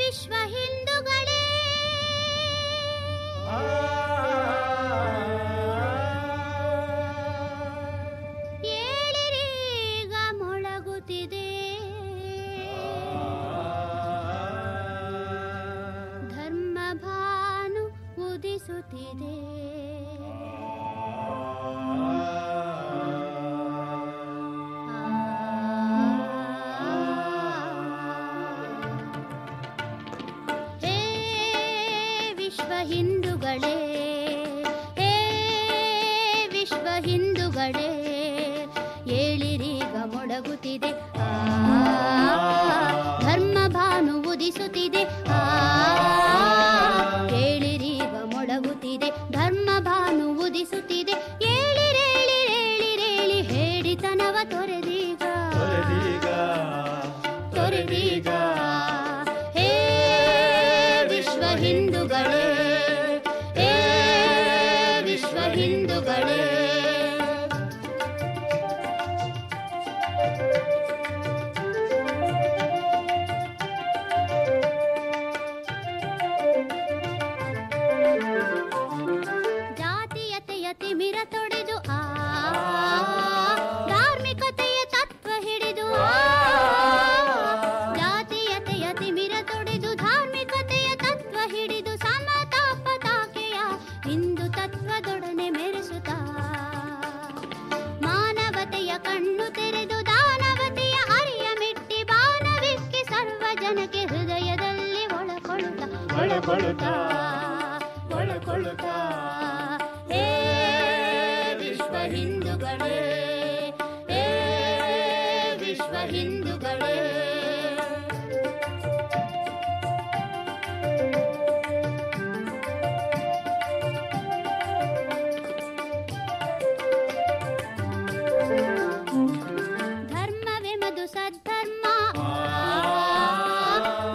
ವಿಶ್ವ ಹಿಂದೂಗಳೇ ಏಳಿರೀಗ ಮೊಳಗುತ್ತಿದೆ ಧರ್ಮ ಭಾನು ಉದಿಸುತ್ತಿದೆ ಹಿಂದೂಗಳೇ ಹೇ ವಿಶ್ವ ಹಿಂದೂಗಳೇ ಏಳಿರೀಗ ಮೊಳಗುತ್ತಿದೆ ಧರ್ಮ ಭಾನು ಉದಿಸುತ್ತಿದೆ ಏಳಿರೀಗ ಮೊಳಗುತ್ತಿದೆ ಧರ್ಮ ಭಾನು ಉದಿಸುತ್ತಿದೆ ಏಳಿರೇಳಿರೇಳಿರೇಳಿ ಹೇಡಿತನವ ತೊರೆದೀಗ ತೊರೆದೀಗ ಹೇ ವಿಶ್ವ ಹಿಂದೂಗಳೇ ಹಿಂದೂಗಳೇ ಜಾತೀಯತೆಯ ತಿಮಿರ ತೊಡೆದು ಧಾರ್ಮಿಕತೆಯ ತತ್ವ ಹಿಡಿದು ಜಾತೀಯತೆಯ ತಿಮಿರ ತೊಡೆದು ಧಾರ್ಮಿಕತೆಯ ತತ್ವ ಹಿಡಿದು ಸಮತಾ ಪತಾಕೆಯ ಹಿಂದೂ ತತ್ವದೊಡನೆ ಮೆರೆಸುತ್ತಾ ಮಾನವತೆಯ ಕಣ್ಣು ತೆರೆದು ದಾನವತೆಯ ಅರಿಯ ಮೆಟ್ಟಿ ಬಾನವಿಕ್ಕಿ ಸರ್ವ ಜನಕ್ಕೆ ಹೃದಯದಲ್ಲಿ ಒಳಕೊಳ್ಳುತ್ತಾ ಹೇ ವಿಶ್ವ ಹಿಂದೂಗಳೇ ಹೇ ವಿಶ್ವ ಹಿಂದೂಗಳೇ ಸದ್ಧರ್ಮ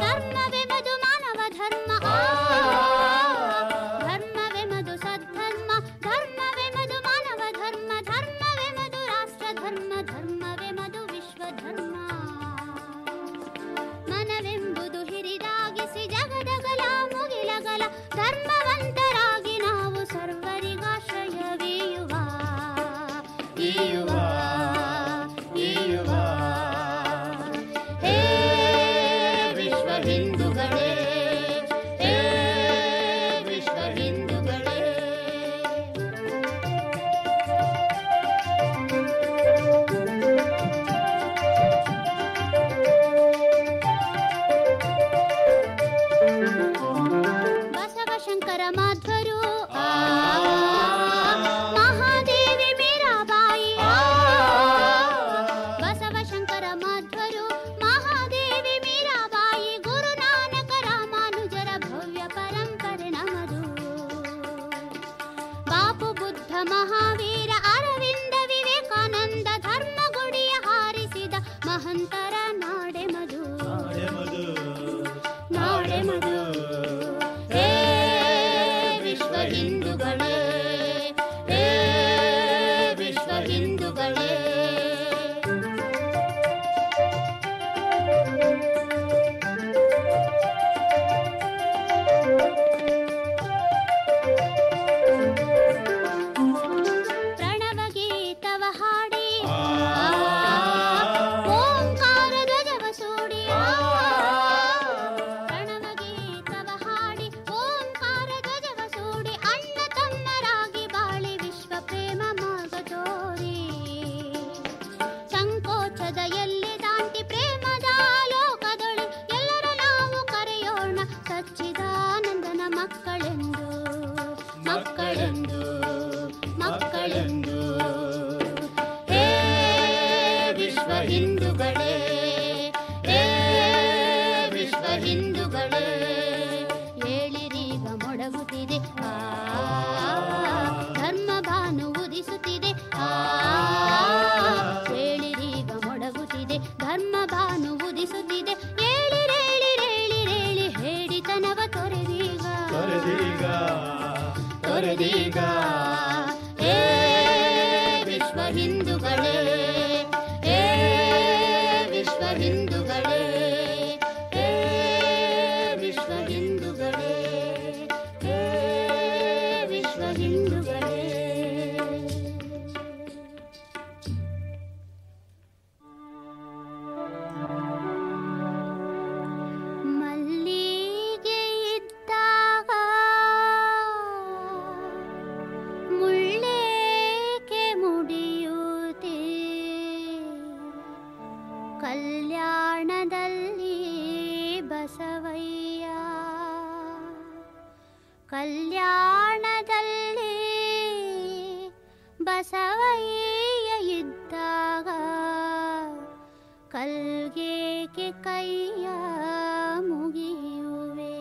ಧರ್ಮವೇ ಮಧು ಮಾನವ ಧರ್ಮ ಧರ್ಮವೇ ಮಧು ಸದ್ಧರ್ಮ ಧರ್ಮವೇ ಮಧು ಮಾನವ ಧರ್ಮ ಧರ್ಮವೇ ಮಧು ರಾಷ್ಟ್ರ ಧರ್ಮ ಧರ್ಮವೇ ಮಧು ವಿಶ್ವ ಧರ್ಮ ಮನವೆಂಬುದು ಹಿರಿದಾಗಿಸಿ ಜಗದಗಲ ಮುಗಿಲಗಲ ಧರ್ಮವಂತರಾಗಿ ನಾವು ಸರ್ವರಿಗಾಶ್ರಯವೀಯುವ ಹಿಂದೂಗಳೇ ಹೇ ವಿಶ್ವ ಹಿಂದೂಗಳೇ ಬಸವಶಂಕರ ಮಾಧ್ವರು ಮಹಾದೇವಿ ಮೀರಾಬಾಯಿ ಬಸವಶಂಕರ ಮಾಧ್ವರು ಮಹಾದೇವಿ ಮೀರಾಬಾಯಿ ಗುರುನಾನಕ ರಾಮಾನುಜರ ಭವ್ಯ ಪರಂಪರೆ ನಮದು ಬಾಪು ಬುದ್ಧ ಮಹಾವೀರ ಅರವಿಂದ ವಿವೇಕಾನಂದ ಧರ್ಮಗುಡಿಯ ಹಾರಿಸಿದ ಮಹಂತರ ನಾಡೆ ಮಧು ಹೇ ವಿಶ್ವ ಹಿಂದೂಗಳೇ ಹೇ ವಿಶ್ವ ಹಿಂದೂಗಳೇ ಪ್ರಣವಗೀತವ ಹಾಡಿ ಓಂಕಾರ ಧ್ವಜವ ಸೂಡಿ ಪ್ರಣವಗೀತವ ಹಾಡಿ ಓಂಕಾರ ಧ್ವಜವ ಸೂಡಿ ಅಣ್ಣ ತಮ್ಮರಾಗಿ ಬಾಳಿ ವಿಶ್ವ ಪ್ರೇಮ ಮಾರ್ಗ ತೋರಿ ಸಂಕೋಚದ ಎಲ್ಲಿ ದಾಂಟಿ ಪ್ರೇಮದ ಲೋಕದೊಳಿ ಎಲ್ಲರ ನಾವು ಕರೆಯೋಣ ಸಚ್ಚಿದಾನಂದನ ಮಕ್ಕಳೆಂದು ಹೇ ವಿಶ್ವ ಹಿಂದೂಗಳೇ ಹೇ ವಿಶ್ವ ಹಿಂದೂಗಳೇ ಏಳಿರೀಗ ಮೊಳಗುತ್ತಿದೆ ಧರ್ಮ ಭಾನು ಉದಿಸುತ್ತಿದೆ ಏಳಿರೀಗ ಮೊಳಗುತ್ತಿದೆ ಧರ್ಮ ಭಾನು ಉದಿಸುತ್ತಿದೆ ಏಳಿರೇಳಿರೇಳಿರೇಳಿ ಹೇಡಿತನವ ತೊರೆದೀಗ ಹೇ ಬಸವಯ್ಯ ಇದ್ದಾಗ ಕಲ್ಗೇಕೆ ಕೈಯ ಮುಗಿಯುವೆ,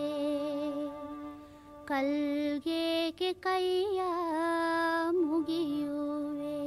ಕಲ್ಗೇಕೆ ಕೈಯ ಮುಗಿಯುವೆ.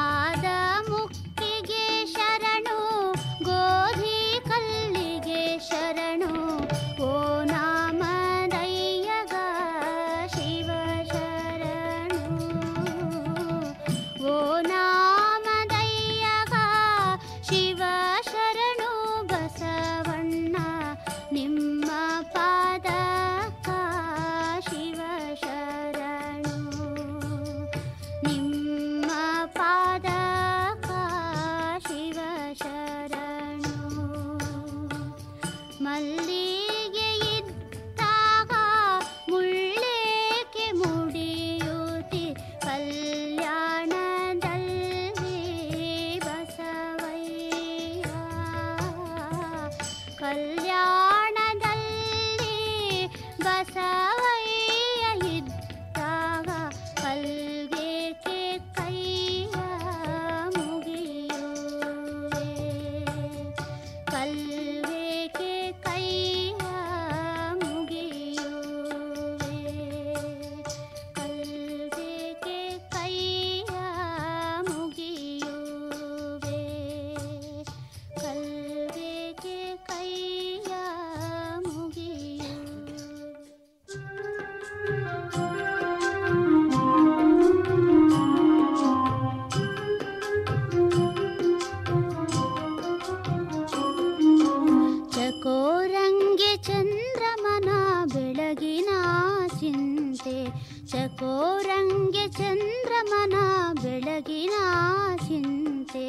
ಆದ ಮುಕ್ತಿಗೆ ಚಂದ್ರಮನ ಬೆಳಗಿನ ಚಿಂತೆ,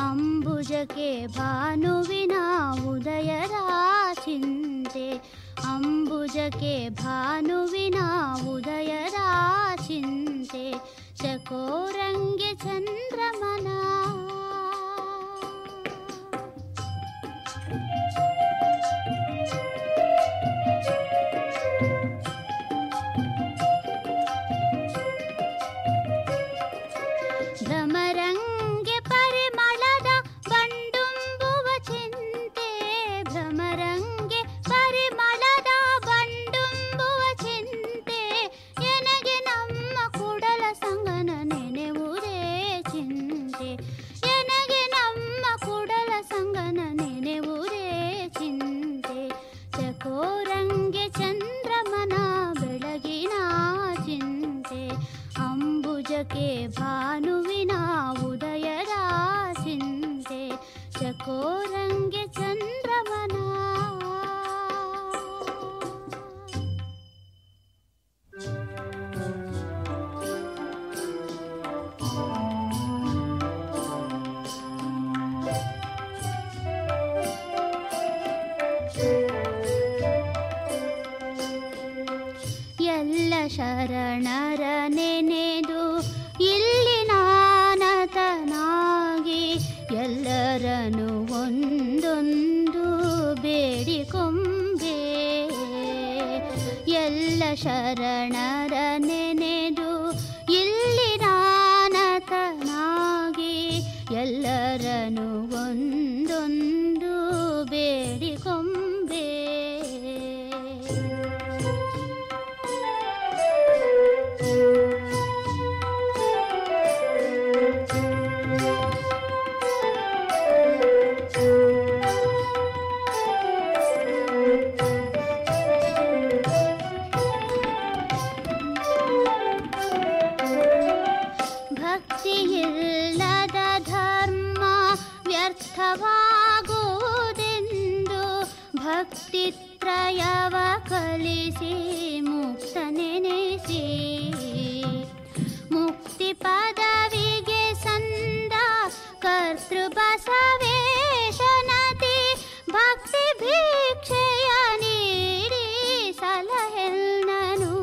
ಅಂಬುಜಕ್ಕೆ ಭಾನುವಿನ ಉದಯದ ಚಿಂತೆ, ಅಂಬುಜಕ್ಕೆ ಭಾನುವಿನ ಉದಯದ ಚಿಂತೆ, ಚಕೋರಂಗೆ ಚಂದ್ರಮನ. ಭ್ರಮರಂಗೆ ಪರಿಮಳದ ಬಂಡುಂಬುವ ಚಿಂತೆ, ಭ್ರಮರಂಗೆ ಪರಿಮಳದ ಬಂಡುಂಬುವ ಚಿಂತೆ, ಎನಗೆ ನಮ್ಮ ಕೂಡಲ ಸಂಗನ ನೆನೆವುದೇ ಚಿಂತೆ, ಎನಗೆ ನಮ್ಮ ಕೂಡಲ ಸಂಗನ ನೆನೆವುದೇ ಚಿಂತೆ, ಚಕೋರಂಗೆ ಚಂದ್ರಮನ ಬೆಳಗಿನ ಚಿಂತೆ, ಅಂಬುಜಕ್ಕೆ ಭಾನುವಿನ ಉದಯದ ಚಿಂತೆ, ಚಕೋರಂಗೆ ಚಂದ್ರಮನ. ಎಲ್ಲ ಶರಣರ ನೆನೆದು ಇಲ್ಲಿ ನಾನತನಾಗಿ, ಎಲ್ಲರನ್ನು ಒಂದೊಂದು ಬೇಡಿಕೊಂಬೆ, ಎಲ್ಲ ಶರಣರ ನೆನೆದು ಇಲ್ಲಿ ನಾನತನಾಗಿ, ಎಲ್ಲರನ್ನು ಒಂದೊಂದು ಬೇಡಿಕೊಂಬೆ. ಭಕ್ತಿಯಿಲ್ಲದ ಧರ್ಮ ವ್ಯರ್ಥವಾಗುವುದೆಂದು, ಭಕ್ತಿತ್ರಯವ ಕಲಿಸಿ ಮುಕ್ತ ನೆನೆಸಿ, ಮುಕ್ತಿ ಪದವಿಗೆ ಸಂದ ಕರ್ತೃ ಬಸವೇಶನತಿ, ಭಕ್ತಿ ಭಿಕ್ಷೆಯ ನೀಡಿ ಸಲಹೆಲ್ನನು,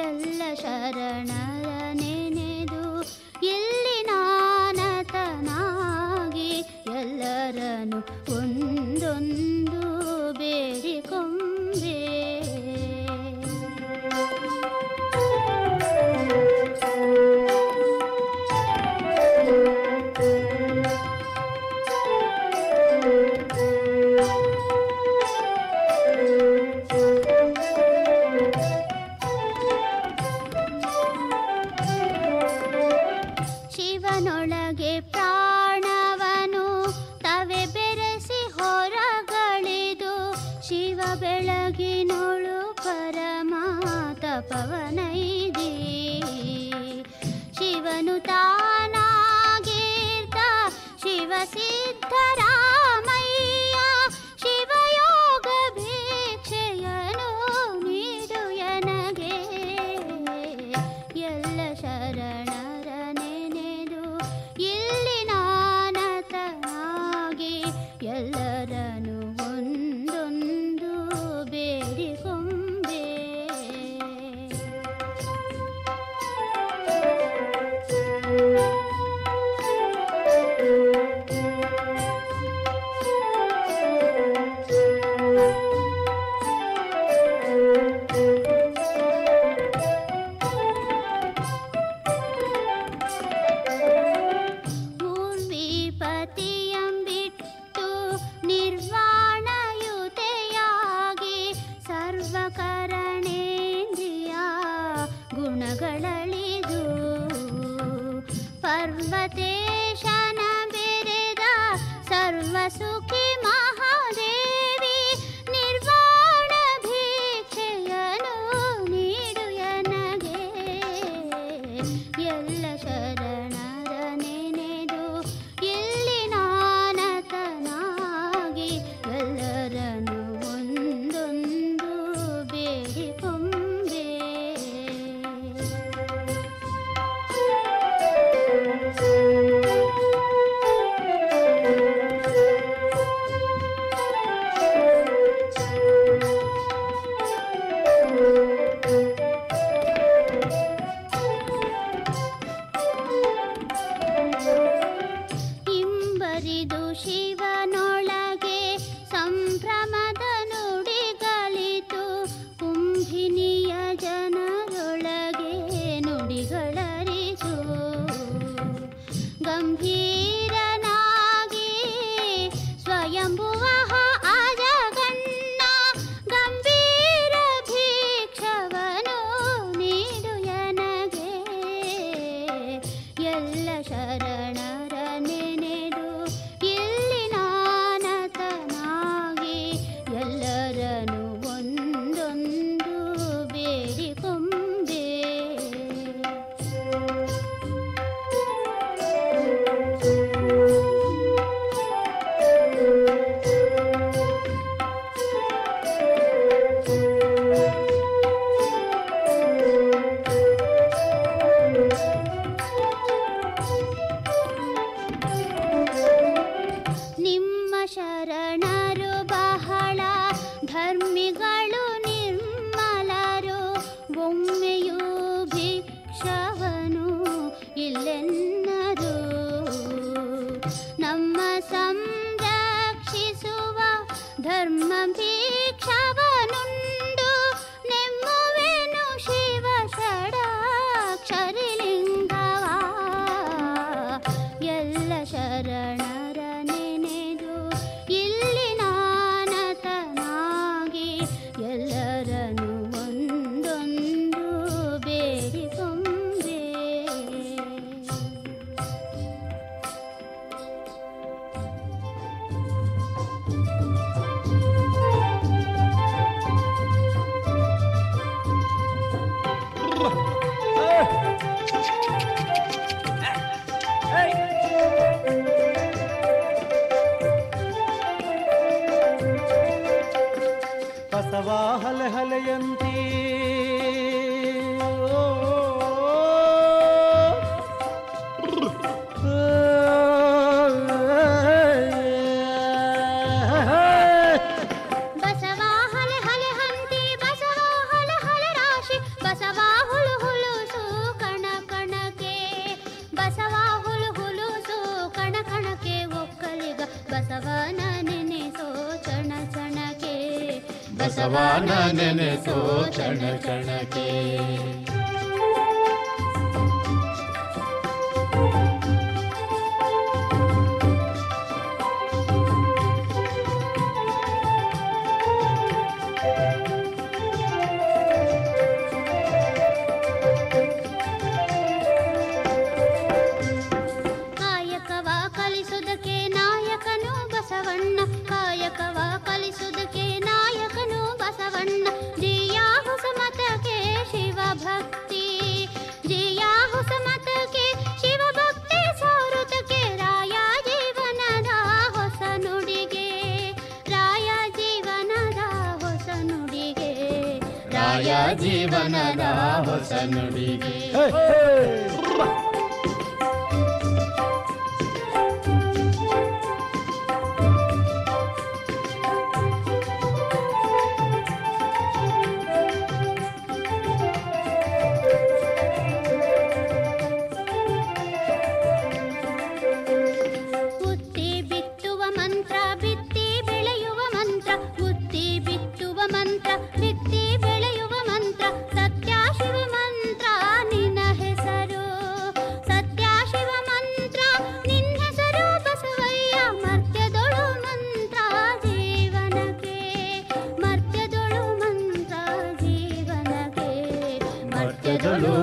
ಎಲ್ಲ ಶರಣರ ನೆನೆದು ಇಲ್ಲಿ ನಾನತನಾಗಿ, ಎಲ್ಲರನ್ನು ಒಂದೊಂದು ಬೇಡಿಕೊಂಬೆ. ಶಿವನೊಳಗೆ ಪ್ರಾಣವನು ತವೆ ಬೆರೆಸಿ ಹೊರಗಳಿದು, ಶಿವ ಬೆಳಗಿನೊಳು ಪರಮ ತಪವನೈದಿ, ಶಿವನು ತಾನಾಗೀರ್ತ ಶಿವ ಸಿದ್ಧರಾಮಯ್ಯ, ಶಿವಯೋಗ ಭಿಕ್ಷೆಯನು ನೀಡು ಎನಗೆ, ಎಲ್ಲ ಶರಣರ ನೆನೆದು ಇಲ್ಲಿ ನಾನತನಾಗಿ, ಎಲ್ಲರನ್ನು ಒಂದೊಂದು ಬೇಡಿಕೊಂಬೆ. ಪತಿಯಂಬಿಟ್ಟು ನಿರ್ವಾಣಯುತೆಯಾಗಿ, ಸರ್ವಕರಣೇಂದ್ರಿಯ ಗುಣಗಳಳಿದು, ಪರ್ವತೇಶನ ಬೆರೆದ ಸರ್ವಸುಖಿ ಮಹಾದೇವಿ, ನಿರ್ವಾಣ ಭಿಕ್ಷೆಯನು ನೀಡು ಎನಗೆ, ಎಲ್ಲ ಶರಣರ ನೆನೆದು ಇಲ್ಲಿ ನಾನತನಾಗಿ, ಎಲ್ಲರನ್ನು ಒಂದೊಂದು ಬೇಡಿಕೊಂಬೆ. ಬಸವ ಹಲೆ ಹಲೆಯಂತೀ ಬಸವನ ನೆನೆಸೋ ಕ್ಷಣ ಕ್ಷಣಕ್ಕೆ ಕಾಯಕವ ಕಲಿಸುವುದಕ್ಕೆ ನಾಯಕನು ಬಸವಣ್ಣ ಕಾಯಕವ ಕಲಿಸುವುದಕ್ಕೆ ನಾಯಕನು ಬಸವಣ್ಣ ಜಿಯ ಹೊಸ ಮತಕ್ಕೆ ಶಿವ ಭಕ್ತಿ ಜಿಯ ಹೊಸ ಮತಕ್ಕೆ ಶಿವ ಭಕ್ತಿ ಸಾರುತಕ್ಕೆ ರಾಯ ಜೀವನದ ಹೊಸ ನುಡಿಗೆ ರಾಯ ಜೀವನದ ಹೊಸ ನುಡಿಗೆ ರಾಯ ಜೀವನದ ಹೊಸ ನುಡಿಗೆ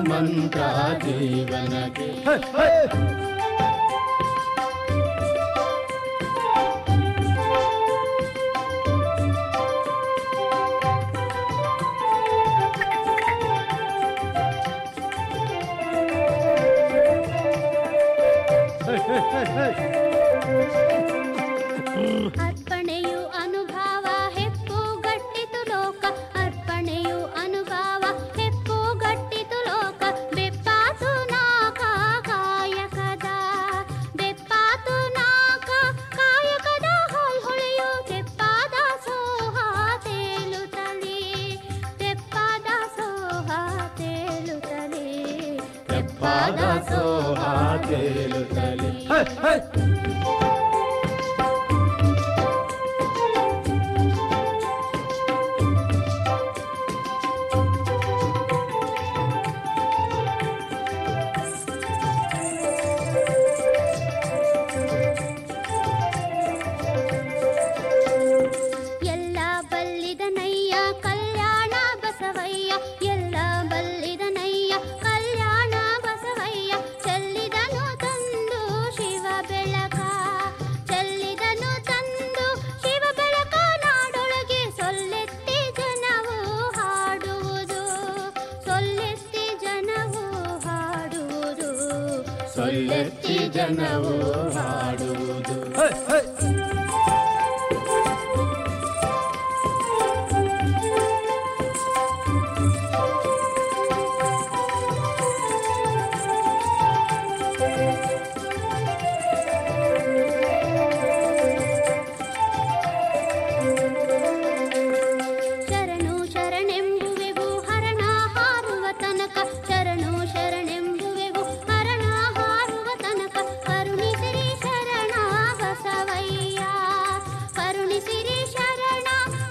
ಮಂತ್ರ ಜೀವನಕ್ಕೆ ಅರ್ಪಣೆಯು ಅನುಭವ ಹೆಪ್ಪು ಗಟ್ಟಿತು ಲೋಕ ಅರ್ಪಣೆಯು ಅನುಭವ ಹೆಪ್ಪು ಗಟ್ಟಿತು ಲೋಕ ಬೆಪ್ಪಾತು ನಾಕ ಕಾಯಕದ ಬೆಪ್ಪಾತು ನಾಕ ಕಾಯಕದ ಹೊಳೆಯು ತೆಪ್ಪಾದ ಸೋಹ ತೇಲುತ್ತಲೇ ತೆಪ್ಪಾದ ಸೋಹ ತೇಲುತ್ತಲೇ ತೆಪ್ಪಾದ ಸೋಹ ತೇಲುತ್ತಲೇ ಎಲ್ಲ ಬಲ್ಲಿದನಯ್ಯ ಕಲ್ಯಾಣ ಬಸವಯ್ಯ ಎಲ್ಲ ಬಲ್ಲಿದನಯ್ಯ ಕಲ್ಯಾಣ ಬಸವಯ್ಯ ಚೆಲ್ಲಿದನು ತಂದು ಶಿವ ಬೆಳಕ ಚೆಲ್ಲಿದನು ತಂದು ಶಿವ ಬೆಳಕ ನಾಡೊಳಗೆ ಸೊಲ್ಲೆತ್ತಿ ಜನವು ಹಾಡುವುದು ಸೊಲ್ಲೆತ್ತಿ ಜನವು ಹಾಡುವುದು ಸೊಲ್ಲೆತ್ತಿ ಜನವು ಹಾಡುವುದು ಶರಣು ಶರಣೆಂಬುವೆವು ಹರಣ ಹಾರುವ ತನಕ ಶರಣು ಶರಣೆಂಬುವೆವು ಹರಣ ಹಾರುವ ತನಕ ಕರುಣಿಸಿರಿ ಶರಣ ಬಸವಯ್ಯ ಕರುಣಿಸಿರಿ ಶರಣ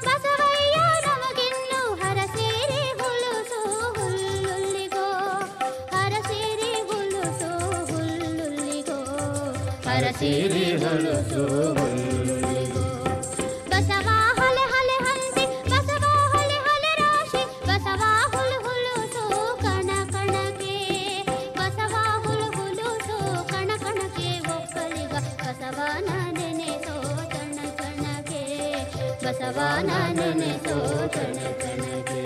ಬಸವಯ್ಯ ನಮಗಿನ್ನು ಹರಸೇರಿ ಹುಲುಸು ಹುಲ್ಲುಲ್ಲಿಗೋ ಹರಸೇರಿ ಹುಲುಸು ಹುಲ್ಲುಲ್ಲಿಗೋ ಹರಸೇರಿ ಹುಲುಸು ಹುಲ್ಲುಲ್ಲಿಗೋ ಬಸವ ಹಲೆ ಹಲೆ ಹಂಸಿ ಬಸವ ಹಲೆ ಹಲೆ ರಾಶಿ ಬಸವ ಹುಲು ಹುಲುಸು ಕಣ ಕಣಕ್ಕೆ ಬಸವ ಹುಲು ಹುಲುಸು ಕಣ ಕಣಕ್ಕೆ ಒಕ್ಕಲಿಗ ಬಸವನ ನೆನೆಸೋ ಚಣ ಚಣಕ್ಕೆ ಬಸವನ ನೆನೆಸೋ ಚಣ ಚಣಕ್ಕೆ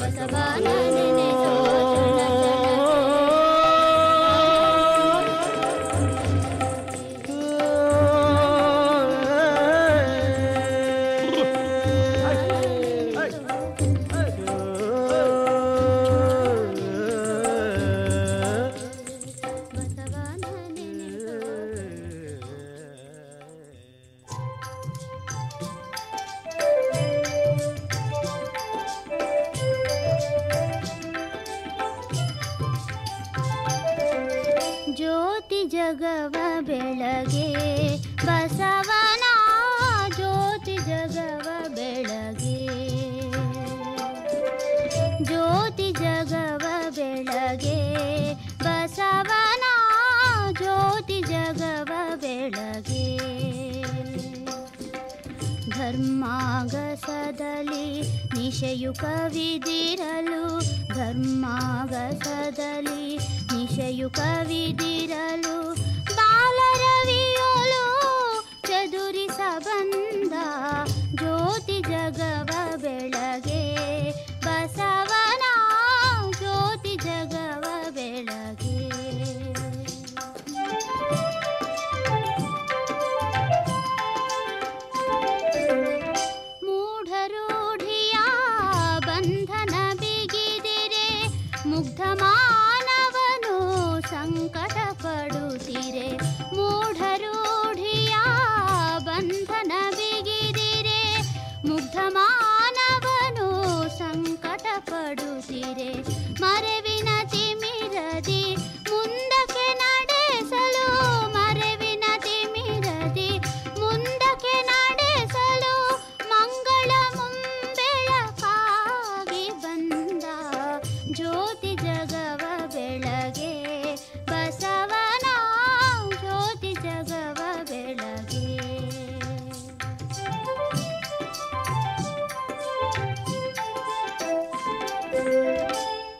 ಬಸವನ ನೆನೆಸೋ ಚಣ ಚಣಕ್ಕೆ ಜ್ಯೋತಿ ಜಗವ ಬೆಳಗೆ ಬಸವನ ಜ್ಯೋತಿ ಜಗವ ಬೆಳಗೆ ಜ್ಯೋತಿ ಜಗವ ಬೆಳಗೆ ಬಸವನ ಜ್ಯೋತಿ ಜಗವ ಬೆಳಗೆ ಧರ್ಮಾಗಸದಲ್ಲಿ ನಿಶೆಯು ಕವಿದಿರಲು ಧರ್ಮಾಗಸದಲ್ಲಿ ನಿಶೆಯು ಕವಿದಿರಲು ಬಾಲರವಿಯೋಲು ಚದುರಿಸ ಬಂದ ಜ್ಯೋತಿ ಜಗವ ಬೆಳಗೆ ಬಸವನ ಜ್ಯೋತಿ ಜಗವ ಬೆಳಗೆ ಮೂಢರೂಢಿಯ ಬಂಧನ ಬಿಗಿದಿರೆ ಮುಗ್ಧ ಮಾನವನು ಸಂಕಟ ಪಡುತ್ತಿರೆ ಮೂಢರೂಢಿಯ ಬಂಧನ ಬಿಗಿದಿರೆ ಮುಗ್ಧ ಮಾನವನು ಸಂಕಟ ಪಡುತ್ತಿರೆ ಮರೆವಿನ ತಿಮಿರದಿ ಮುಂದಕ್ಕೆ ನಡೆಸಲು ಮರೆವಿನ ತಿಮಿರದಿ ಮುಂದಕ್ಕೆ ನಡೆಸಲು ಮಂಗಳ ಮುಂಬೆಳಕಾಗಿ ಬಂದ ಜ್ಯೋತಿ ಜಗವ ಬೆಳಗೆ ಬಸವನ ಜ್ಯೋತಿ ಜಗವ ಬೆಳಗೆ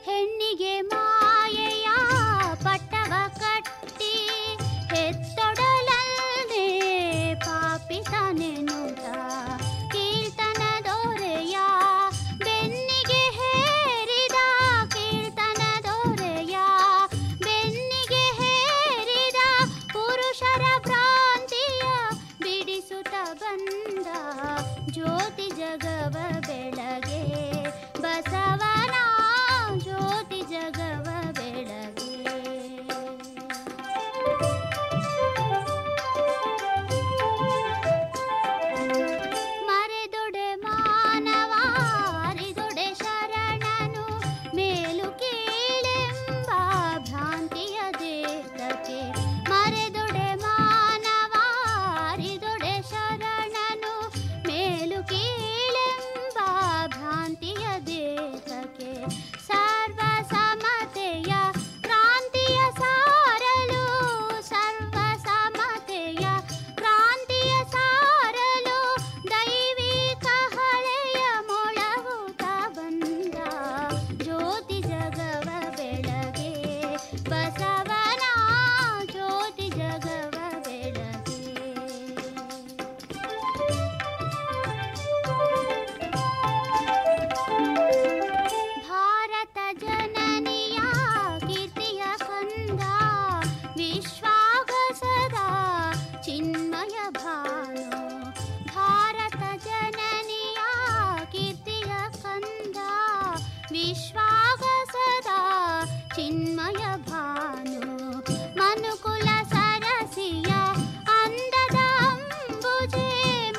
ಹೆಣ್ಣಿಗೆ ಮಾಯೆಯ ಪಟ್ಟವ ಕಟ್ಟಿ ಹೆತ್ತೊಡಲಲ್ಲೇ ಪಾಪಿತನೆನುತ ಕೀರ್ತನ ದೊರೆಯ ಬೆನ್ನಿಗೆ ಹೇರಿದ ಕೀರ್ತನ ದೊರೆಯ ಬೆನ್ನಿಗೆ ಹೇರಿದ ಪುರುಷರ ಭ್ರಾಂತಿಯ ಬಿಡಿಸುತ್ತ ಬಂದ ಜ್ಯೋತಿ ಜಗವ ಬೆಳಗೆ ಬಸವನ ಜ್ಯೋತಿ ಜಗವ ಬೆಳಗೆ ಮರೆದೊಡೆ ಮಾನವ ಅರಿದೊಡೆ ಶರಣನು ಮೇಲು ಕೀಳೆಂಬ ಭ್ರಾಂತಿಯ ದೇಹಕ್ಕೆ ಮರೆದೊಡೆ ಮಾನವ ಅರಿದೊಡೆ ಶರಣನು ಮೇಲು ಕೀಳೆಂಬ ಭ್ರಾಂತಿಯ ದೇಹಕ್ಕೆ ಸರ್ವ ಸಮತೆಯ ಕ್ರಾಂತಿಯ ಸಾರಲು ಸರ್ವ ಸಮತೆಯ ಕ್ರಾಂತಿಯ ಸಾರಲು ದೈವಿಕ ಹಳೆಯ ಮೊಳಗುತ್ತ ಬಂದ ಜ್ಯೋತಿ ಜಗವ ಬೆಳಗೆ ಬಸವನ ಜ್ಯೋತಿ ಜಗವ ಬೆಳಗೆ ಭಾರತ ಜನನಿಯ ಕೀರ್ತಿಯ ಕಂದ ವಿಶ್ವಾಗಸದ ಚಿನ್ಮಯ ಭಾನು ಭಾರತ ಜನನಿಯ ಕೀರ್ತಿಯ ಕಂದ ವಿಶ್ವಾಗಸದ ಚಿನ್ಮಯ ಭಾನು ಮನುಕುಲ ಸರಸಿಯ ಅಂದದ ಅಂಬುಜೆ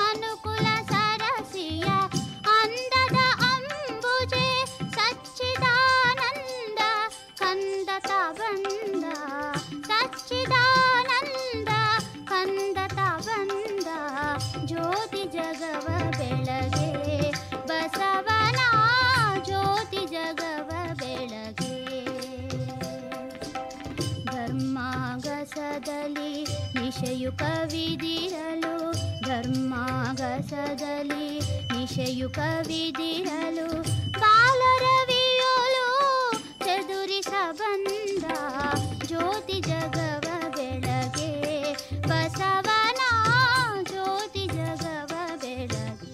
ಮನುಕುಲ ಸರಸಿಯ ಅಂದದ ಅಂಬುಜೆ ಸಚ್ಚಿದಾನಂದ ಕಂದತ ಬಂದ ಸಚ್ಚಿದಾನಂದ ಕಂದತ ಬಂದ ಜ್ಯೋತಿ ಜಗವ ಬೆಳಗೆ ಬಸವನ ಜ್ಯೋತಿ ಜಗವ ಬೆಳಗೆ ಧರ್ಮಾಗಸದಲ್ಲಿ ನಿಶೆಯು ಕವಿದಿರಲು ಧರ್ಮಾಗಸದಲ್ಲಿ ನಿಶೆಯು ಕವಿದಿರಲು ಬಾಲರವಿಯೋಲು ಚದುರಿಸ ಬಂದ ಜ್ಯೋತಿ ಜಗವ ಬೆಳಗೆ ಬಸವನ ಜ್ಯೋತಿ ಜಗವ ಬೆಳಗೆ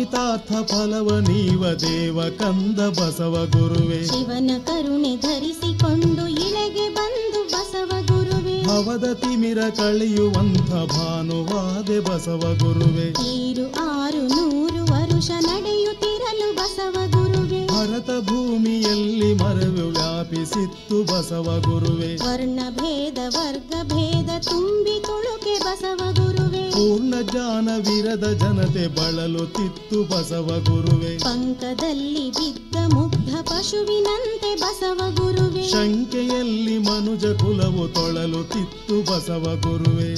ಕಾಮಿತಾರ್ಥ ಫಲವ ನೀವ ದೇವ ಕಂದ ಬಸವ ಗುರುವೆ. ಶಿವನ ಕರುಣೆ ಧರಿಸಿಕೊಂಡು ಇಳೆಗೆ ಬಂದು ಬಸವ ಗುರುವೆ. ಭವದ ತಿಮಿರ ಕಳೆಯುವಂಥ ಭಾನುವಾದೆ ಬಸವ ಗುರುವೆ. 600 ವರುಷ ನಡೆಯುತ್ತಿರಲು ಬಸವ ಗುರುವೆ. ಭರತ ಭೂಮಿಯಲ್ಲಿ ಮರವು ವ್ಯಾಪಿಸಿತ್ತು ಬಸವ ಗುರುವೆ. ವರ್ಣ ಭೇದ ವರ್ಗ ಭೇದ ತುಂಬಿ ತುಳುಕೆ ಬಸವ ಗುರುವೆ. ಪೂರ್ಣ ಜ್ಞಾನವಿರದ ಜನತೆ ಬಳಲುತ್ತಿತ್ತು ಬಸವ ಗುರುವೆ. ಪಂಕದಲ್ಲಿ ಬಿದ್ದ ಮುಗ್ಧ ಪಶುವಿನಂತೆ ಬಸವ ಗುರುವೆ. ಶಂಕೆಯಲ್ಲಿ ಮನುಜ ಕುಲವು ತೊಳಲುತ್ತಿತ್ತು ಬಸವ ಗುರುವೆ.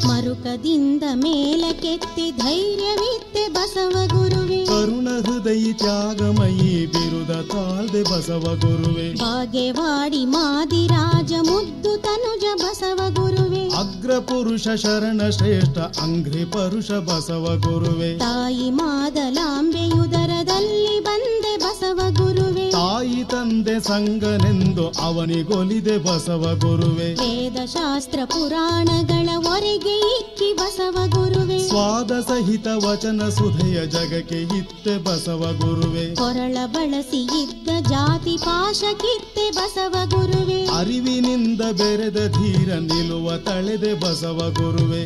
ಮರುಕದಿಂದ ಮೇಲಕ್ಕೆತ್ತಿ ಧೈರ್ಯವಿತ್ತೆ ಬಸವ ಗುರುವೆ. ಕರುಣ ಹೃದಯಿ ತ್ಯಾಗಮಯಿ ಬಿರುದ ತಾಳ್ದೆ ಬಸವ ಗುರುವೆ. ಬಾಗೆವಾಡಿ ಮಾದಿರಾಜ ಮುದ್ದು ತನುಜ ಬಸವ ಗುರುವೆ. ಅಗ್ರ ಪುರುಷ ಶರಣ ಶ್ರೇಷ್ಠ ಅಂಘ್ರಿ ಪರುಷ ಬಸವ ಗುರುವೆ. ತಾಯಿ ಮಾದಲಾಂಬೆಯುದರದಲ್ಲಿ ಬಂದೆ ಬಸವ ಗುರುವೆ. ತಾಯಿ ತಂದೆ ಸಂಗನೆಂದು ಅವನಿಗೊಲಿದೆ ಬಸವ ಗುರುವೆ. ವೇದ ಶಾಸ್ತ್ರ ಪುರಾಣಗಳ ಹೊರಗೆ ಇಕ್ಕಿ ಬಸವ ಗುರುವೆ. ಸ್ವಾದ ಸಹಿತ ವಚನ ಸುಧೆಯ ಜಗಕ್ಕೆ ಇತ್ತೆ ಬಸವ ಗುರುವೆ. ಕೊರಳ ಬಳಸಿ ಇದ್ದ ಜಾತಿ ಪಾಶ ಕಿತ್ತೆ ಬಸವ ಗುರುವೆ. ಅರಿವಿನಿಂದ ಬೆರೆದ ಧೀರ ನಿಲುವ ತಳೆದೆ ಬಸವ ಗುರುವೆ.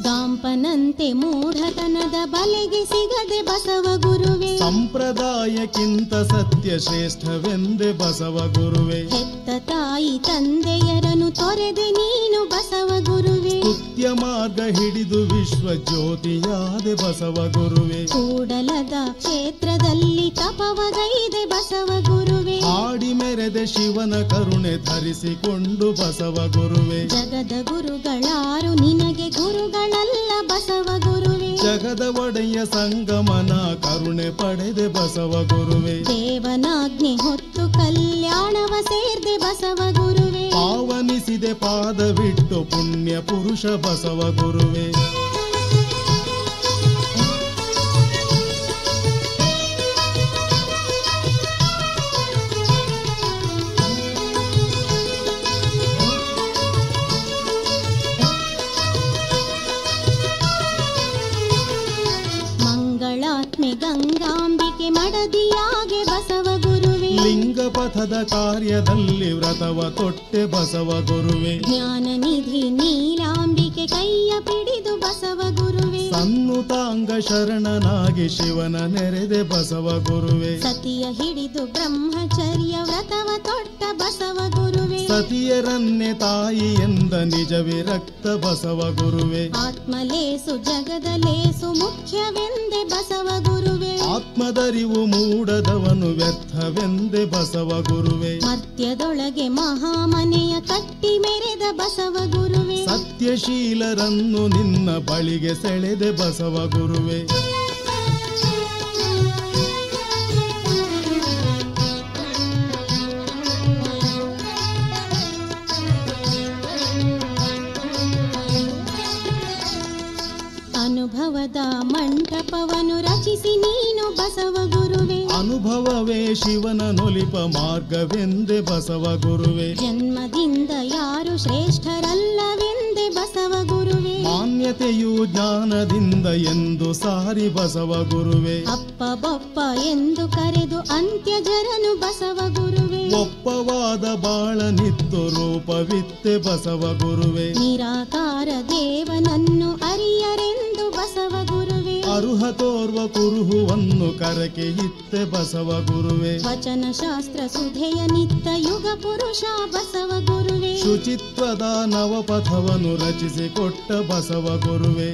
ದಾಂಪನಂತೆ ಮೂಢತನದ ಬಲೆಗೆ ಸಿಗದೆ ಬಸವ ಗುರುವೆ. ಸಂಪ್ರದಾಯಕ್ಕಿಂತ ಸತ್ಯ ಶ್ರೇಷ್ಠವೆಂದೆ ಬಸವ ಗುರುವೆ. ಹೆತ್ತ ತಾಯಿ ತಂದೆಯರನ್ನು ತೊರೆದೆ ನೀನು ಬಸವ ಗುರುವೆ. ಕೃತ್ಯ ಮಾರ್ಗ ಹಿಡಿದು ವಿಶ್ವ ಜ್ಯೋತಿಯಾದೆ ಬಸವ ಗುರುವೆ. ಕೂಡಲದ ಕ್ಷೇತ್ರದಲ್ಲಿ ತಪವಗೈದೆ ಬಸವ ಗುರುವೆ. ಆಡಿ ಮೆರೆದೆ ಶಿವನ ಕರುಣೆ ಧರಿಸಿಕೊಂಡು ಬಸವ ಗುರುವೆ. ಜಗದ ಗುರುಗಳಾರು ನಿನಗೆ ಗುರುಗಳಲ್ಲ ಬಸವ ಗುರುವೆ. ಜಗದ ಒಡೆಯ ಸಂಗಮನ ಕರುಣೆ ಪಡೆದೆ ಬಸವ ಗುರುವೆ. ದೇವನಾಜ್ಞೆ ಹೊತ್ತು ಕಲ್ಯಾಣವ ಸೇರ್ದೆ ಬಸವ ಗುರುವೆ. ಪಾವನಿಸಿದೆ ಪಾದವಿಟ್ಟು ಪುಣ್ಯ ಪುರುಷ ಬಸವ ಗುರುವೆ. ಮಂಗಳಾತ್ಮೆ ಗಂಗಾಂಬಿಕೆ ಮಡದಿಯಾಗೆ ಬಸವ ಗುರುವೆ. ಲಿಂಗ ಪಥದ ಕಾರ್ಯದಲ್ಲಿ ವ್ರತವ ತೊಟ್ಟೆ ಬಸವ ಗುರುವೆ. ಜ್ಞಾನ ನಿಧಿ ನೀಲಾಂಬಿಕೆ ಕೈಯ ಪಿಡಿದು ಬಸವ ಗುರುವೆ. ಸನ್ನುತಾಂಗ ಶರಣನಾಗಿ ಶಿವನ ನೆರೆದೆ ಬಸವ ಗುರುವೆ. ಸತಿಯ ಹಿಡಿದು ಬ್ರಹ್ಮಚರ್ಯ ವ್ರತವ ತೊಟ್ಟ ಬಸವ ಗುರುವೆ. ಸತಿಯರನ್ನೇ ತಾಯಿ ಎಂದ ನಿಜ ವಿರಕ್ತ ಬಸವ ಗುರುವೆ. ಆತ್ಮಲೇಸು ಜಗದಲೇಸು ಮುಖ್ಯವೆಂದೆ ಬಸವ ಗುರುವೆ. ಆತ್ಮದರಿವು ಮೂಡದವನು ವ್ಯರ್ಥವೆಂದೆ ಬಸವ ಗುರುವೆ. ಮರ್ತ್ಯದೊಳಗೆ ಮಹಾಮನೆಯ ಕಟ್ಟಿ ಮೆರೆದ ಬಸವ ಗುರುವೆ. ಸತ್ಯಶೀಲರನ್ನು ನಿನ್ನ ಬಳಿಗೆ ಸೆಳೆದೆ ಬಸವ ಗುರುವೆ. ಅನುಭವದ ಮಂಟಪವನ್ನು ರಚಿಸಿ ನೀನು ಬಸವ ಗುರುವೆ. ಅನುಭವವೇ ಶಿವನ ನೊಲಿಪ ಮಾರ್ಗವೆಂದೆ ಬಸವ ಗುರುವೆ. ಜನ್ಮದಿಂದ ಯಾರು ಶ್ರೇಷ್ಠರಲ್ಲವೆಂದೆ ಬಸವ ಗುರುವೆ. ಮಾನ್ಯತೆಯು ಜ್ಞಾನದಿಂದ ಎಂದು ಸಾರಿ ಬಸವ ಗುರುವೆ. ಅಪ್ಪ ಬೊಪ್ಪ ಎಂದು ಕರೆದು ಅಂತ್ಯಜರನು ಬಸವ ಗುರುವೆ. ಒಪ್ಪವಾದ ಬಾಳನಿತ್ತು ರೂಪವಿತ್ತೆ ಬಸವ ಗುರುವೆ. ನಿರಾಕಾರ ದೇವನನ್ನು ಅರಿಯರೆಂದು ಬಸವ ಗುರುವೆ. ಅರುಹ ತೋರ್ವ ಕುರುಹುವನ್ನು ಕರಕೆ ಇತ್ತೆ ಬಸವ ಗುರುವೆ. ವಚನ ಶಾಸ್ತ್ರ ಸುಧೆಯ ನಿತ್ತ ಯುಗ ಪುರುಷ ಬಸವ ಗುರುವೆ. ಶುಚಿತ್ವದ ನವಪಥವನ್ನು ರಚಿಸಿಕೊಟ್ಟ ಬಸವ ಗುರುವೆ.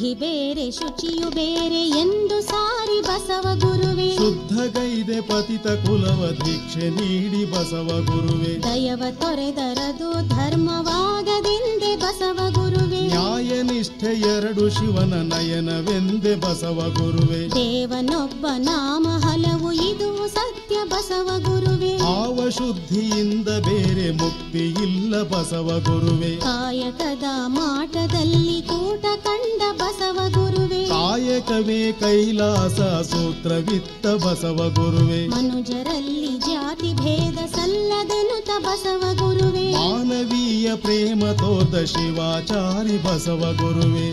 ಶುದ್ಧಿ ಬೇರೆ ಶುಚಿಯು ಬೇರೆ ಎಂದು ಸಾರಿ ಬಸವ ಗುರುವೆ. ಶುದ್ಧಗೈದೆ ಪತಿತ ಕುಲವ ದೀಕ್ಷೆ ನೀಡಿ ಬಸವ ಗುರುವೆ. ದಯವ ತೊರೆದರದು ಧರ್ಮವಾಗದೆಂದೆ ಬಸವ ಗುರುವೆ. ನ್ಯಾಯ ನಿಷ್ಠೆ ಎರಡು ಶಿವನ ನಯನವೆಂದೆ ಬಸವ ಗುರುವೆ. ದೇವನೊಬ್ಬ ನಾಮ ಹಲವು ಇದು ಸತ್ಯ ಬಸವ ಗುರುವೆ. ಭಾವ ಶುದ್ಧಿಯಿಂದ ಬೇರೆ ಮುಕ್ತಿ ಇಲ್ಲ ಬಸವ ಗುರುವೆ. ಕಾಯಕದ ಮಾಟದಲ್ಲಿ ಕೂಟ ಕಂಡ ಬಸವ ಗುರುವೆ. ಕಾಯಕವೇ ಕೈಲಾಸ ಸೂತ್ರವಿತ್ತ ಬಸವ ಗುರುವೆ. ಮನುಜರಲ್ಲಿ ಜಾತಿ ಭೇದ ಸಲ್ಲದೆನುತ ಬಸವ ಗುರುವೆ. ಮಾನವೀಯ ಪ್ರೇಮ ತೋದ ಶಿವಾಚಾರಿ ಬಸವ ಗುರುವೆ.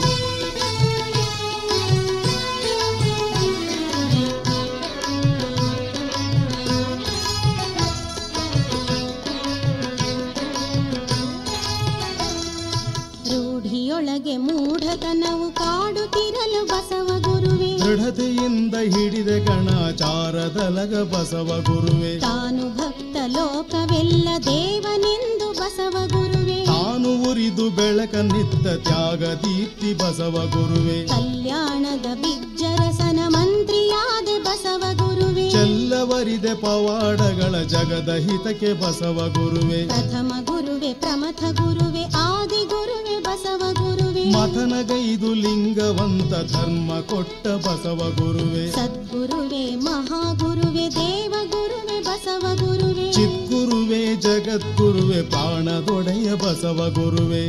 ರೂಢಿಯೊಳಗೆ ಮೂಢತನವು ಕಾಡುತ್ತಿರಲು ಬಸವ ಗುರುವೆ. ದೃಢತೆಯಿಂದ ಹಿಡಿದ ಗಣಾಚಾರದಲಗ ಬಸವ ಗುರುವೆ. ತಾನು ಭಕ್ತ ಲೋಕವೆಲ್ಲ ದೇವನೆಂದು ಬಸವ ಗುರುವೆ. ತಾನು ಉರಿದು ಬೆಳಕನ್ನಿತ್ತ ತ್ಯಾಗ ದೀಪ್ತಿ ಬಸವ ಗುರುವೆ. ಕಲ್ಯಾಣದ ಬಿಜ್ಜರಸನ ಮಂತ್ರಿಯಾದೆ ಬಸವ ಗುರುವೆ. ಚೆಲ್ಲವರಿದೆ ಪವಾಡಗಳ ಜಗದ ಹಿತಕ್ಕೆ ಬಸವ ಗುರುವೆ. ಪ್ರಥಮ ಗುರುವೆ ಪ್ರಮಥ ಗುರುವೆ ಆದಿ ಗುರುವೆ ಬಸವ ಗುರುವೆ. ಮಥನಗೈದು ಲಿಂಗವಂತ ಧರ್ಮ ಕೊಟ್ಟ ಬಸವ ಗುರುವೆ. ಸದ್ಗುರುವೆ ಮಹಾಗುರುವೆ ದೇವ ಗುರುವೆ ಬಸವ ಗುರುವೆ. ಚಿದ್ಗುರುವೆ ಜಗದ್ಗುರುವೆ ಪ್ರಾಣದೊಡೆಯ ಬಸವ ಗುರುವೆ.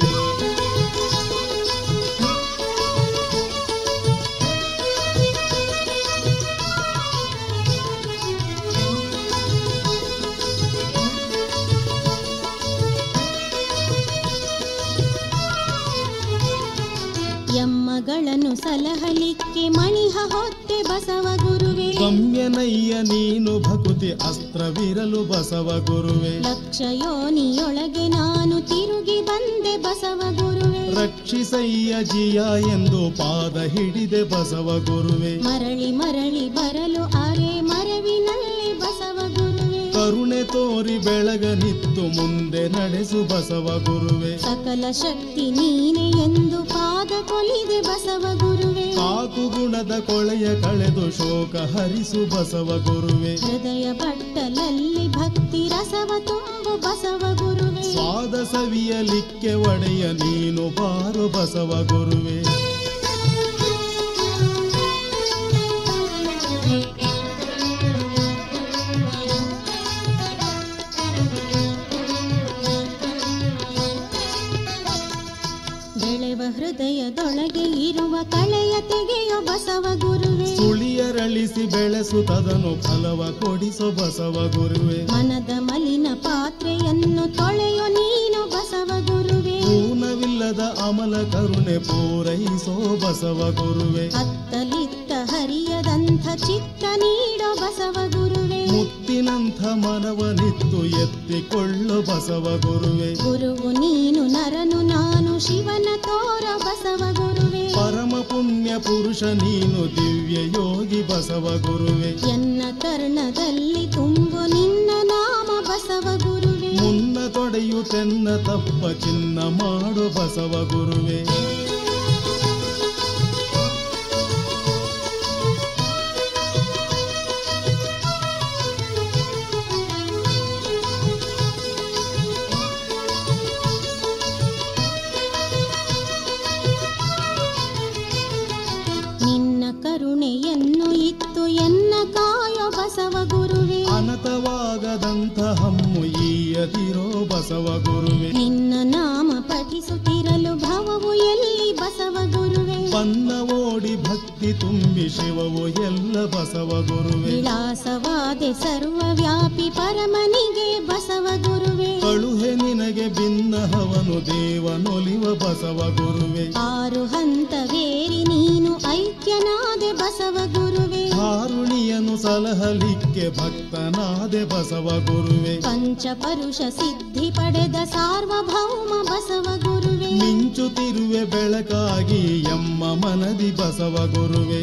ಯಮ್ಮಗಳನ್ನು ಸಲಹಲಿಕ್ಕೆ ಮಣಿಹ ಹೊತ್ತೆ ಬಸವ ಗುರುವೆ. ಗಮ್ಯನಯ್ಯ ನೀನು ಭಕುತಿ ಅಸ್ತ್ರವಿರಲು ಬಸವ ಗುರುವೆ. ಲಕ್ಷ ಯೋನಿಯೊಳಗೆ ನಾನು ತಿರುಗಿ ಬಂದೆ ಬಸವ ಗುರುವೆ. ರಕ್ಷಿಸಯ್ಯ ಜಿಯ ಎಂದು ಪಾದ ಹಿಡಿದೆ ಬಸವ ಗುರುವೆ. ಮರಳಿ ಮರಳಿ ಬರಲು ಅರೆ ಮರವಿನಲ್ಲಿ ಬಸವ ಗುರುವೆ. ಕರುಣೆ ತೋರಿ ಬೆಳಗನಿತ್ತು ಮುಂದೆ ನಡೆಸು ಬಸವ ಗುರುವೆ. ಸಕಲ ಶಕ್ತಿ ನೀನೆ ಎಂದು ಪಾದ ಕೊಲಿದೆ ಬಸವ ಗುರುವೆ. ಕಾಕು ಗುಣದ ಕೊಳೆಯ ಕಳೆದು ಶೋಕ ಹರಿಸು ಬಸವ ಗುರುವೆ. ಹೃದಯ ಬಟ್ಟಲಲ್ಲಿ ಭಕ್ತಿ ರಸವ ತುಂಬು ಬಸವ ಗುರುವೆ. ಸ್ವಾದ ಸವಿಯಲಿಕ್ಕೆ ಒಡೆಯ ನೀನು ಬಾರು ಬಸವ ಗುರುವೆ. ಬೆಳೆವ ಹೃದಯದೊಳಗೆ ಇರುವ ಕಳೆಯ ತೆಗೆಯೋ ಬಸವ ಗುರುವೆ. ಸುಳಿಯರಳಿಸಿ ಬೆಳೆಸುತ್ತದನು ಫಲವ ಕೊಡಿಸೋ ಬಸವ ಗುರುವೆ. ಮನದ ಮಲಿನ ಪಾತ್ರೆಯನ್ನು ತೊಳೆಯೋ ನೀನು ಬಸವ ಗುರುವೆ. ಊನವಿಲ್ಲದ ಅಮಲ ಕರುಣೆ ಪೂರೈಸೋ ಬಸವ ಗುರುವೆ. ಅತ್ತಲಿತ್ತ ಹರಿಯದಂಥ ಚಿತ್ತ ನೀಡೋ ಬಸವ ಗುರುವೆ. ಮುತ್ತಿನಂಥ ಮನವನಿತ್ತು ಎತ್ತಿಕೊಳ್ಳೋ ಬಸವ ಗುರುವೆ. ಗುರುವು ನೀನು ನರನು ನಾನು ಶಿವನ ತೋರ ಬಸವ ಗುರುವೆ. ಪರಮ ಪುಣ್ಯ ಪುರುಷ ನೀನು ದಿವ್ಯ ಯೋಗಿ ಬಸವ ಗುರುವೆ. ಎನ್ನ ಕರ್ಣದಲ್ಲಿ ತುಂಬು ನಿನ್ನ ನಾಮ ಬಸವ ಗುರುವೆ. ಮುನ್ನ ತೊಡೆಯುತ್ತೆನ್ನ ತಪ್ಪ ಚಿನ್ನ ಮಾಡು ಬಸವ ಗುರುವೆ. ನಿನ್ನ ಕರುಣೆಯನ್ನು ಇತ್ತು ಎನ್ನ ಕಾಯೋ ಬಸವ ಗುರುವೆ. ಅನತವಾಗದಂಥ ಹಮ್ಮು ಈಯದಿರೋ ಬಸವ ಗುರುವೆ. ನಿನ್ನ ನಾಮ ಪಠಿಸುತ್ತಿರಲು ಭವವು ಎಲ್ಲಿ ಬಸವ ಗುರುವೆ. ಬನ್ನ ಓಡಿ ಭಕ್ತಿ ತುಂಬಿ ಶಿವವು ಎಲ್ಲ ಬಸವ ಗುರುವೆ. ವಿಳಾಸವಾದೆ ಸರ್ವವ್ಯಾಪಿ ಪರಮನಿಗೆ ಬಸವ ಗುರುವೆ. ಕಳುಹೆ ನಿನಗೆ ಭಿನ್ನಹವನು ದೇವನೊಲಿವ ಬಸವ ಗುರುವೆ. ಆರು ಹಂತವೇರಿ ನೀನು ಐಕ್ಯನಾದೆ ಬಸವ ಗುರುವೆ. ಕಾರುಣಿಯನು ಸಲಹಲಿಕ್ಕೆ ಭಕ್ತನಾದೆ ಬಸವ ಗುರುವೆ. ಪಂಚಪರುಷ ಸಿದ್ಧಿ ಪಡೆದ ಸಾರ್ವಭೌಮ ಬಸವ ಗುರುವೆ. ಮಿಂಚುತ್ತಿರುವೆ ಬೆಳಕಾಗಿ ಎಮ್ಮ ಮನದಿ ಬಸವ ಗುರುವೆ.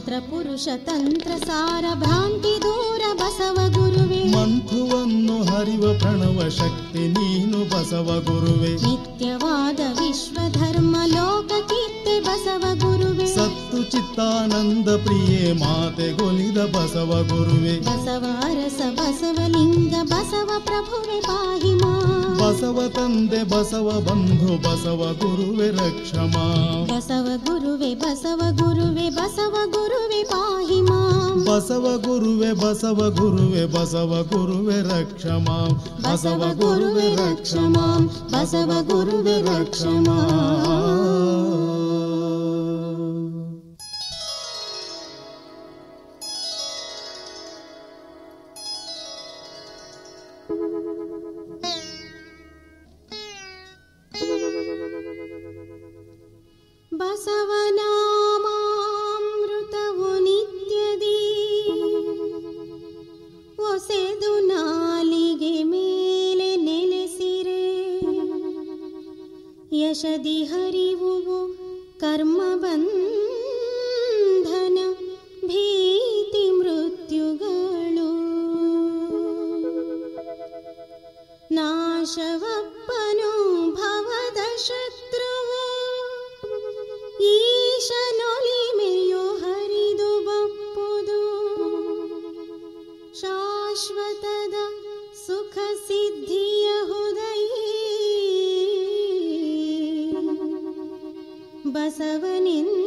ಮಂತ್ರ ಪುರುಷ ತಂತ್ರ ಸಾರ ಭ್ರಾಂತಿ ದೂರ ಬಸವ ಗುರುವೆ. ಮಂತ್ರವನ್ನು ಹರಿವ ಪ್ರಣವ ಶಕ್ತಿ ನೀನು ಬಸವ ಗುರುವೆ. ನಿತ್ಯವಾದ ವಿಶ್ವಧರ್ಮ ಲೋಕ ಕೀರ್ತಿ ಬಸವ ಗುರುವೆ. ಸತ್ತು ಚಿತ್ತಾನಂದ ಪ್ರಿಯೆ ಮಾತೆಗೊಲಿದ ಬಸವ ಗುರುವೆ. ಬಸವ ಅರಸ ಬಸವಲಿಂಗ ಬಸವ ಪ್ರಭುವೆ ಪಾಹಿ ಮಾ. ಬಸವ ತಂದೆ ಬಸವ ಬಂಧು ಬಸವ ಗುರುವೆ ರಕ್ಷಮಾ. ಬಸವ ಗುರುವೆ ಬಸವ ಗುರುವೆ ಬಸವ ಗುರುವೆ ಪಾಹಿ ಮಾ. ಬಸವ ಗುರುವೆ ಬಸವ ಗುರುವೆ ಬಸವ ಗುರುವೆ ರಕ್ಷಮಾ. ಬಸವ ಗುರುವೆ ರಕ್ಷಮಾ. ಬಸವ ಗುರುವೆ ರಕ್ಷಮಾ. ಬಸವನಾಮಾಮೃತವು ನಿತ್ಯದಿ ಒಸೆದು ನಾಲಿಗೆ ಮೇಲೆ ನೆಲೆಸಿರೆ. ಯಶದಿ ಹರಿವುವು ಕರ್ಮ ಬಂಧನ ಭೀತಿ ಮೃತ್ಯುಗಳು. ನಾಶವಪ್ಪನು ಭವದ ಶತ್ರುವು ಈಶನೊಲಿಮೆಯು ಹರಿದು ಬಪ್ಪುದು. ಶಾಶ್ವತದ ಸುಖ ಸಿದ್ಧಿಯ ಹುದೈ ಬಸವನೆಂದೆನಲು.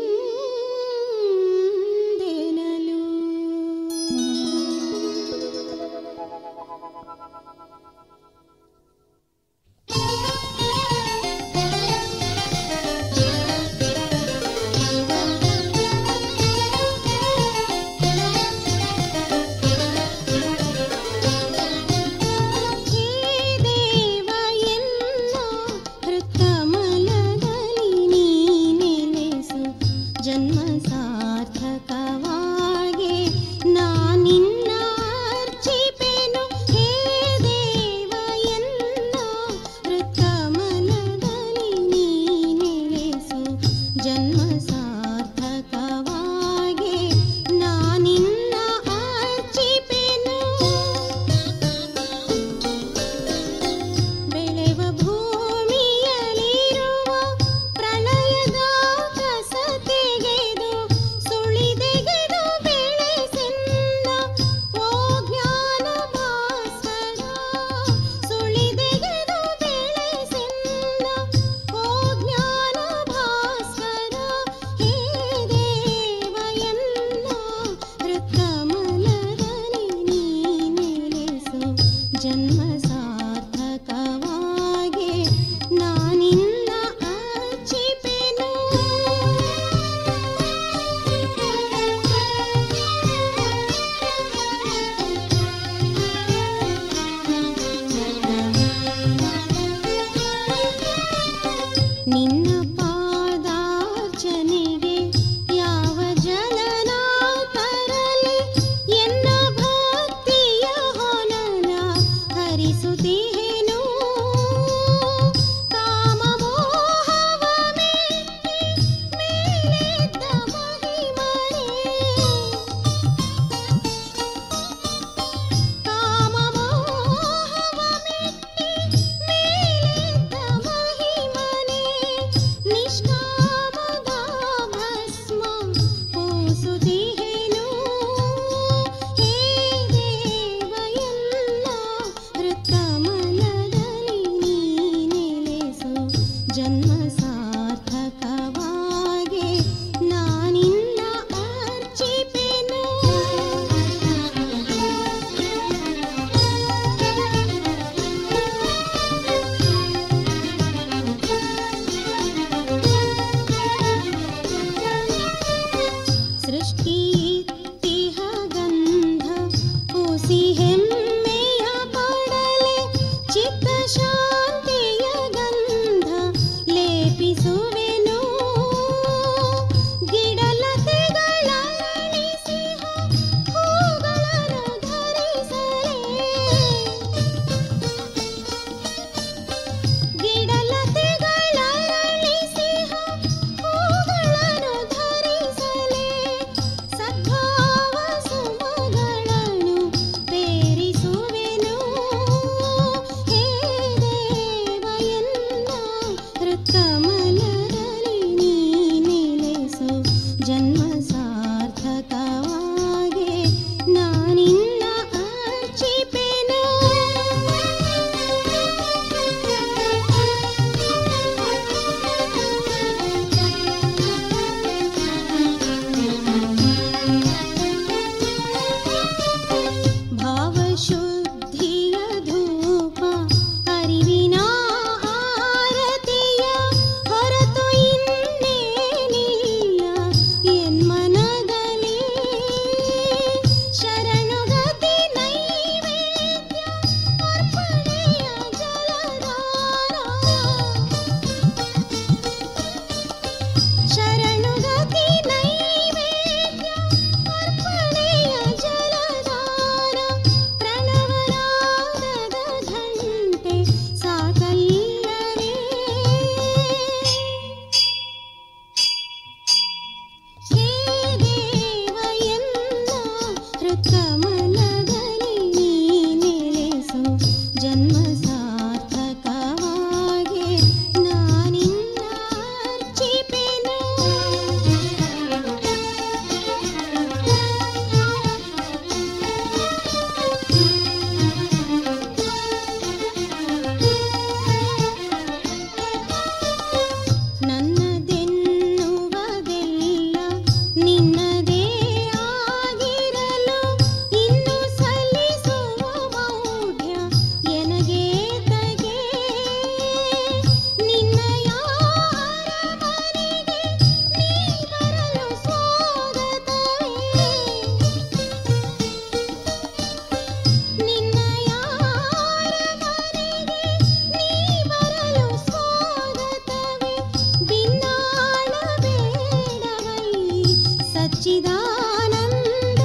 ಸಚ್ಚಿದಾನಂದ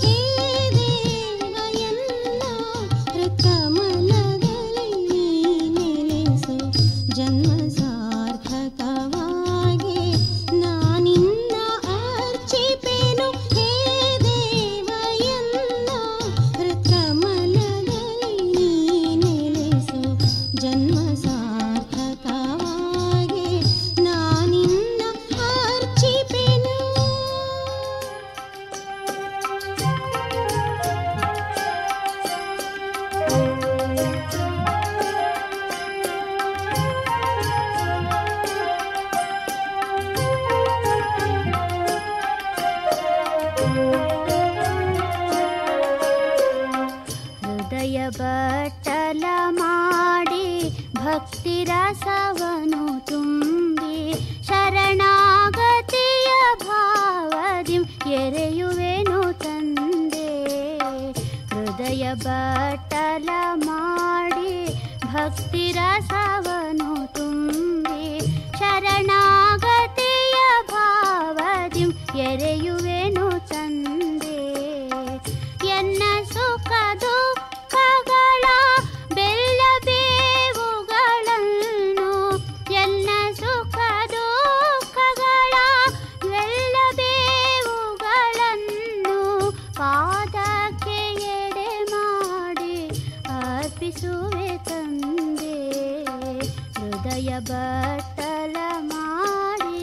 ಹೇ ದೇವಯನ್ನ ಹೃತ್ಕಮಲದಲ್ಲಿ ನೆಲೆಸು ಜನ್ಮ ಸಾರ್ಥಕವಾಗಿ ನಾನಿನ್ನ ಅರ್ಚಿಪೆನು ಹೇ ದೇವಯನ್ನ ಹೃತ್ಕಮಲದಲ್ಲಿ ನೆಲೆಸು ಜನ್ಮ ಸಾರ್ಥಕವಾಗಿ ನಾನಿನ್ನ ಅರ್ಚಿಪೆನು. ಹೃದಯ ಬಟ್ಟಲ ಮಾಡಿ ಭಕ್ತಿ ರಸವನು ತುಂಬಿ ಶರಣಾಗತಿಯ ಭಾವದಿ ಎರೆಯುವೆನು ತಂದೆ. ಹೃದಯ ಬಟ್ಟಲ ಮಾಡಿ ಭಕ್ತಿ ರಸವನು ತುಂಬಿ ಶರಣಾಗತಿಯ ಭಾವದಿ ಎರೆಯುವೆನು ತಂದೆ. ಎನ್ನ ಸುಖ ದುಃಖಗಳ ಬೆಲ್ಲ ಬೇವುಗಳನ್ನು ಎನ್ನ ಸುಖ ದುಃಖಗಳ ಬೆಲ್ಲ ಬೇವುಗಳನ್ನು ಪಾದಕ್ಕೆ ಎಡೆ ಮಾಡಿ ಅರ್ಪಿಸುವೆ ತಂದೆ. ಹೃದಯ ಬಟ್ಟಲ ಮಾಡಿ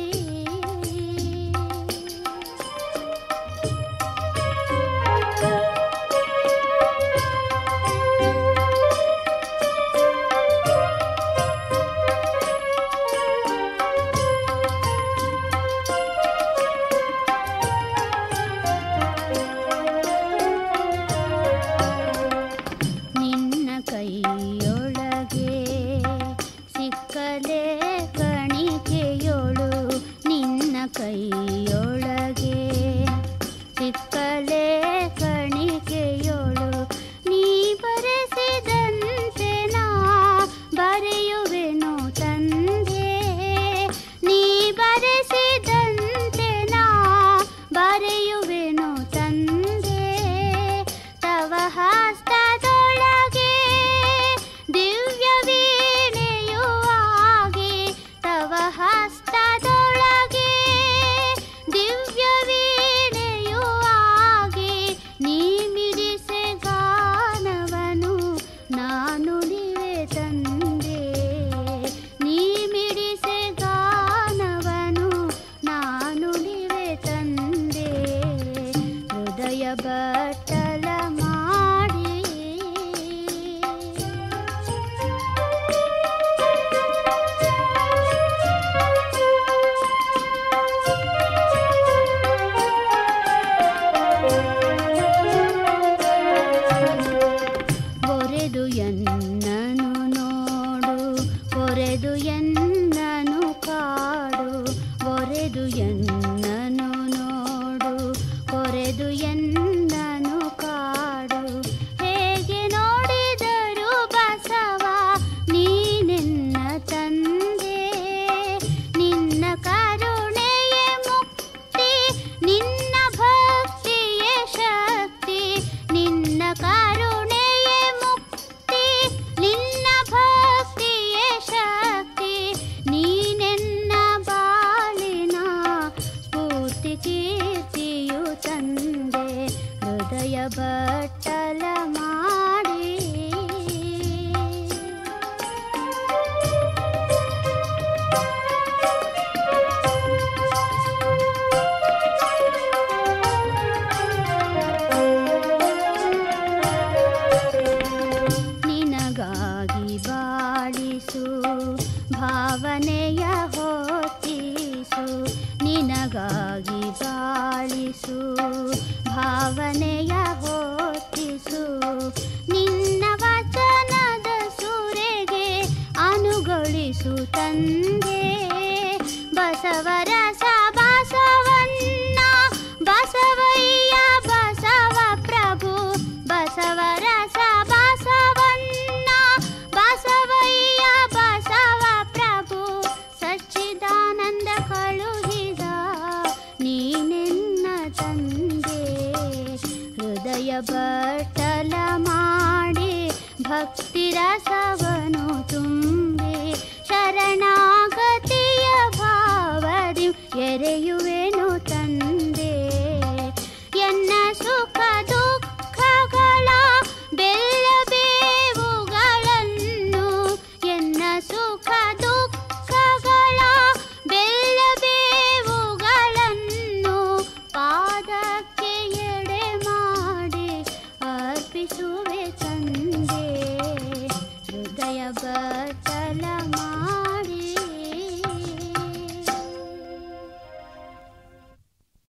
ನಿನ್ನ ಕೈಯೊಳಗೆ ಸಿಕ್ಕಲೇ ಕಣಿಕೆಯೊಳು ನಿನ್ನ ಕೈಯೊಳಗೆ ಸಿಕ್ಕಲೇ ಕಣಿಕೆಯೊಳು ನೀ ಬರೆಸಿದಂತೆ ನಾ ಬರೆಯುವೆನು ತಂದೆ. ನೀ ಬರೆಸಿದಂತೆ ನಾ ಬರೆಯುವೆನು ತಂದೆ. ತವ ಹಸ್ತದೊಳಗೆ ದಿವ್ಯ ವೀಣೆಯೂ ಆಗಿ ತವ ಹಸ್ತದೊಳಗೆ ದಿವ್ಯ ವೀಣೆಯೂ ಆಗಿ ನೀ ಮಿಡಿಸೆ ಗಾನವನು ನಾನುಡಿವೆ ತಂದೆ. ನೀ ಮಿಡಿಸೆ ಗಾನವನು ನಾನುಡಿವೆ ತಂದೆ. ಹೃದಯ ಬಟ್ಟಲ ಮಾಡಿ ಒರೆದು ಎನ್ನನು ನೋಡು ಒರೆದು ಎನ್ನನು ಕಾಡು ಒರೆದು ಎನ್ನನು ನೋಡು ಒರೆದು ಎನ್ನನು ಕಾಡು. ಹೇಗೆ ನೋಡಿದರು ಬಸವ ನೀನೆನ್ನ ತಂದೆ. ನಿನ್ನ ಕರುಣೆಯೇ ಮುಕ್ತಿ ನಿನ್ನ ಭಕ್ತಿಯೇ ಶಕ್ತಿ. ನಿನ್ನ ಕರುಣೆಯೇ ಮುಕ್ತಿ ನಿನ್ನ ಭಕ್ತಿಯೇ ಶಕ್ತಿ. ನೀನೆನ್ನ ಬಾಳಿನ ಸ್ಫೂರ್ತಿ ಕೀರ್ತಿಯು ತಂದೆ. ಹೃದಯ ಬಟ್ಟಲ ಮಾಡಿ ನಿನಗಾಗಿ ಬಾಳಿಸು ಭಾವನೆಯ ಹೊತ್ತಿಸು. ನಿನಗಾಗಿ ಬಾಳಿಸು ಭಾವನೆಯ ಹೊತ್ತಿಸು. ನಿನ್ನ ವಚನದ ಸುರೆಗೆ ಅನುಗೊಳಿಸು ತಂದೆ. ಬಸವರಸ ಬಸವಣ್ಣ ಬಸವಯ್ಯ ಬಸವ ಪ್ರಭು ಬಸವರಸ ಬಸವಣ್ಣ ಬಸವಯ್ಯ ಬಸವ ಪ್ರಭು ಸಚ್ಚಿದಾನಂದ ಕಳುಹಿದ ನೀನೆನ್ನ ಬಟ್ಟಲ ಮಾಡಿ ಭಕ್ತಿ ರಸವನು ತುಂಬಿ ಶರಣಾಗತಿಯ ಭಾವದಿ ಎರೆಯುವೆ